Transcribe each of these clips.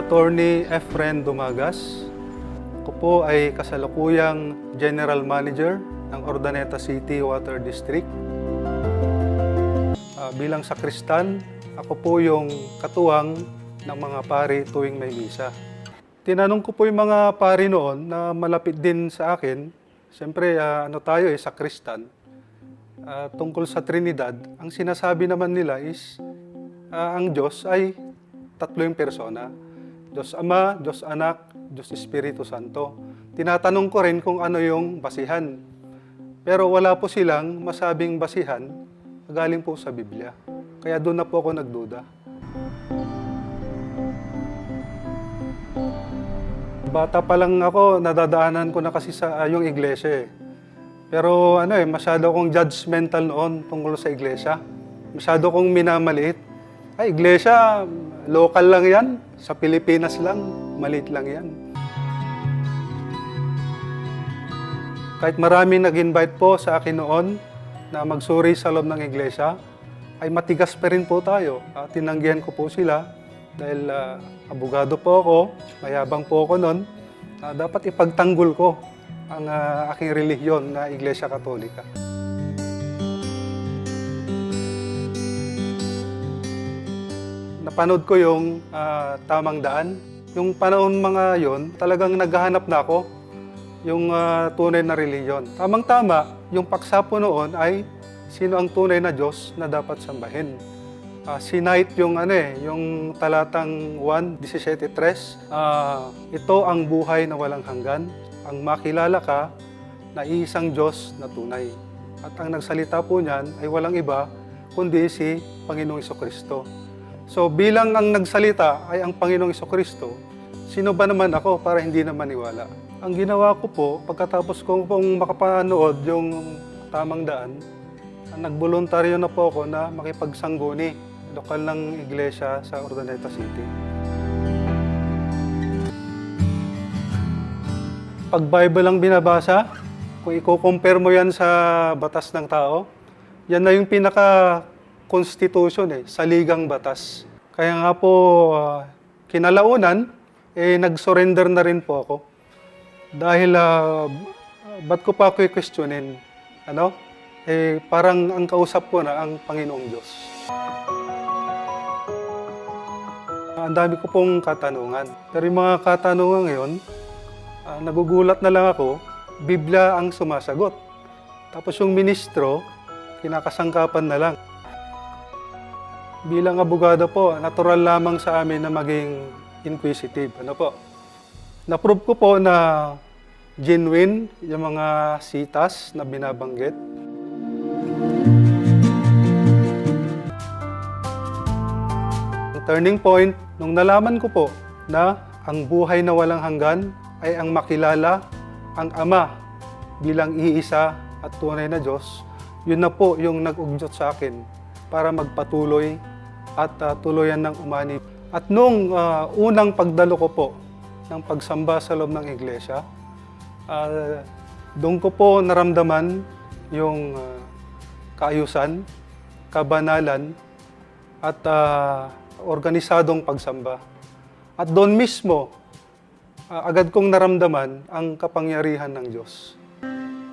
Attorney Efren Dumagas. Ako po ay kasalukuyang General Manager ng Urdaneta City Water District. Bilang sakristan, ako po yung katuwang ng mga pari tuwing may misa. Tinanong ko po yung mga pari noon na malapit din sa akin. Siyempre, sakristan. Tungkol sa Trinidad, ang sinasabi naman nila is ang Diyos ay tatlo yung persona. Diyos Ama, Diyos Anak, Diyos Espiritu Santo. Tinatanong ko rin kung ano yung basihan. Pero wala po silang masabing basihan galing po sa Biblia. Kaya doon na po ako nagduda. Bata pa lang ako, nadadaanan ko na kasi sa yung iglesia eh. Pero masyado akong judgmental noon tungkol sa iglesia. Masyado akong minamaliit. Ay, iglesia, local lang yan. Sa Pilipinas lang, maliit lang yan. Kahit maraming nag-invite po sa akin noon na magsuri sa loob ng iglesia, ay matigas pa rin po tayo. Tinanggihan ko po sila dahil abogado po ako, mayabang po ako noon. Dapat ipagtanggol ko ang aking relihiyon na Iglesia Katolika. Napanood ko yung Tamang Daan. Yung panahon mga yon, talagang naghahanap na ako yung tunay na relihiyon. Tamang-tama, yung paksa po noon ay sino ang tunay na Diyos na dapat sambahin. Sinite yung yung talatang 1:17-3. Ito ang buhay na walang hanggan, ang makilala ka na iisang Diyos na tunay. At ang nagsalita po niyan ay walang iba kundi si Panginoong Jesucristo. So bilang ang nagsalita ay ang Panginoong Jesucristo, sino ba naman ako para hindi na maniwala? Ang ginawa ko po, pagkatapos ko pong makapanood yung Tamang Daan, nagboluntaryo na po ako na makipagsangguni, lokal ng iglesia sa Urdaneta City. Pag Bible lang binabasa, kung i-compare mo yan sa batas ng tao, yan na yung pinaka-constitution saligang batas. Kaya nga po, kinalaunan, nag-surrender na rin po ako. Dahil, ba't ko pa ako i-questionin? Parang ang kausap ko na ang Panginoong Diyos. Ang dami ko pong katanungan. Pero yung mga katanungan ngayon, nagugulat na lang ako, Biblia ang sumasagot. Tapos yung ministro, kinakasangkapan na lang. Bilang abogado po, natural lamang sa amin na maging inquisitive. Na-prove ko po na genuine yung mga sitas na binabanggit. Ang turning point, nung nalaman ko po na ang buhay na walang hanggan ay ang makilala ang Ama bilang iisa at tunay na Diyos, yun na po yung nag-ugyot sa akin para magpatuloy at tuluyan ng umani. At nung unang pagdalo ko po ng pagsamba sa loob ng iglesia, doon ko po naramdaman yung kaayusan, kabanalan, at organisadong pagsamba. At doon mismo, agad kong naramdaman ang kapangyarihan ng Diyos.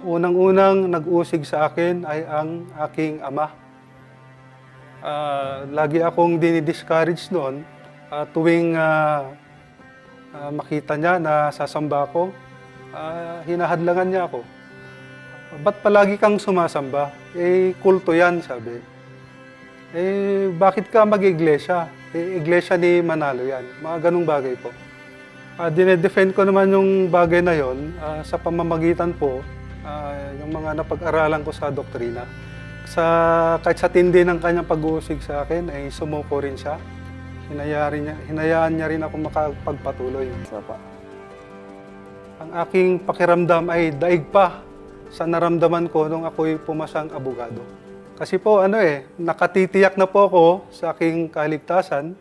Unang-unang nag-usig sa akin ay ang aking ama. Lagi akong dinidiscourage noon tuwing makita niya na sasamba ako, hinahadlangan niya ako. Ba't palagi kang sumasamba? Kulto yan, sabi. Bakit ka mag-iglesia? Iglesia ni Manalo yan. Mga ganung bagay po. Dinedefend ko naman yung bagay na yon sa pamamagitan po yung mga napag-aralan ko sa doktrina. Kahit sa tindi ng kanyang pag-uusig sa akin, ay sumuko rin siya. Hinayaan niya rin ako makapagpatuloy. Ang aking pakiramdam ay daig pa sa naramdaman ko nung ako'y pumasang abogado. Kasi po, nakatitiyak na po ako sa aking kaligtasan.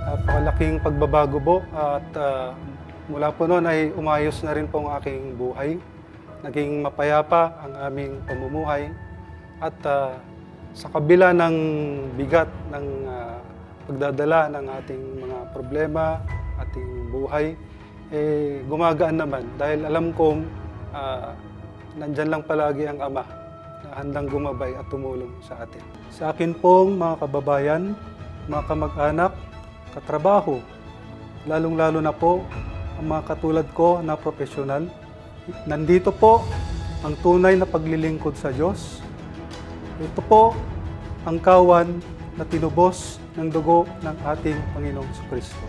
Napakalaking pagbabago po at mula po noon ay umayos na rin po ang aking buhay. Naging mapayapa ang aming pamumuhay at sa kabila ng bigat ng pagdadala ng ating mga problema, ating buhay, gumagaan naman dahil alam kong nandyan lang palagi ang Ama na handang gumabay at tumulong sa atin. Sa akin pong mga kababayan, mga kamag-anak, katrabaho, lalong-lalo na po ang mga katulad ko na profesional, nandito po ang tunay na paglilingkod sa Diyos. Ito po ang kawan na tinubos ng dugo ng ating Panginoong Kristo.